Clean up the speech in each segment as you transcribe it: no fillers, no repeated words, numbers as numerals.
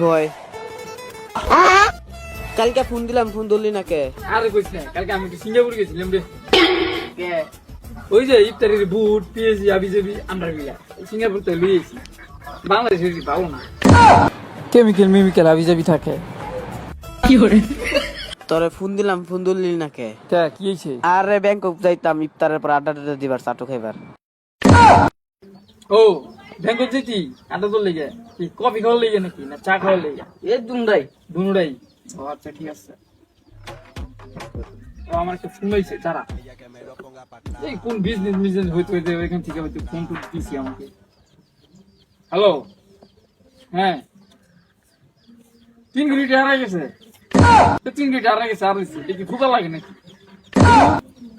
ভয়। কালকে ফোন দিলাম, ফোন ধরলি না কে? আরে কইস না, কালকে আমি সিঙ্গাপুর গেছিলাম রে। কে? ওই যে ইফতারের বুট পিএসি আবিজাবি আমরা মিলা সিঙ্গাপুর তো লইয়েছি। বাংলাদেশে পাবো না, কেমিক্যাল মিমিক্যাল আবিজাবি থাকে। কি করে তোরে ফোন দিলাম, ফোন ধরলি না কে? কি হয়েছে? আরে ব্যাংকক যাইতাম ইফতারের পর আড্ডা দিবার, চাটু খাইবার। ও ব্যাংকক যেতি আড্ডা তোর লেগে, কি কফি খাওয়ার লেগে নাকি না চা খাওয়ার লেগে? এ দুমরাই দুনুরাই। ও আচ্ছা ঠিক আছে। ও আমার একটা ফোন হয়েছে তারা, এই কোন বিজনেস হইতে হইতে ওইখান থেকে হয়তো ফোন টুন দিছি আমাকে। হ্যালো, হ্যাঁ 3 মিনিট হারাই গেছে, 3 মিনিট হারাই গেছে। আর কি ক্ষুধা লাগে নাকি?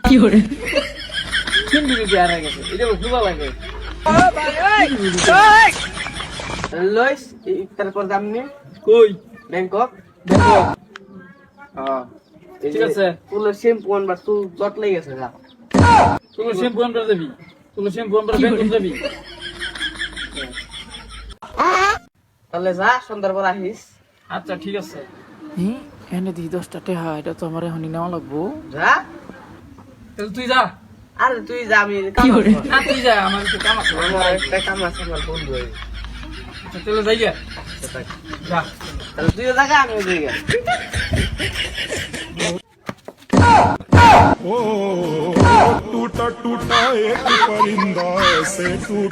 কি করে 3 মিনিট হারাই গেছে, এটা ক্ষুধা লাগে? লইস ইফতারের পর যামনি কই? ব্যাংকক। ব্যাংকক। এই ঠিক আছে। ফুলের শ্যাম্পু আনবার তুই জট লেগে গেছে যা। তুলো শ্যাম্পু আনবার যাবি? তুলো শ্যাম্পু আনবার ব্যাংকক যাবি? তাহলে যা, সন্ধ্যার পর আহিস। আচ্ছা ঠিক আছে। এনে দি 10টা টাকা, এটা তো আমার এখনই নেওয়া লাগবো। যা। তাহলে তুই যা। আরে তুই যা, আমি কাম আছে। না তুই যা, আমার একটু কাম আছে। আমার একটা কাম আছে, আমার বন্ধু। আচ্ছা, তাহলে যাই গে। যা। তাহলে তুইও জায়গা, আমিও জায়গা। टूटा टूटा एक परिंदा ऐसे टूट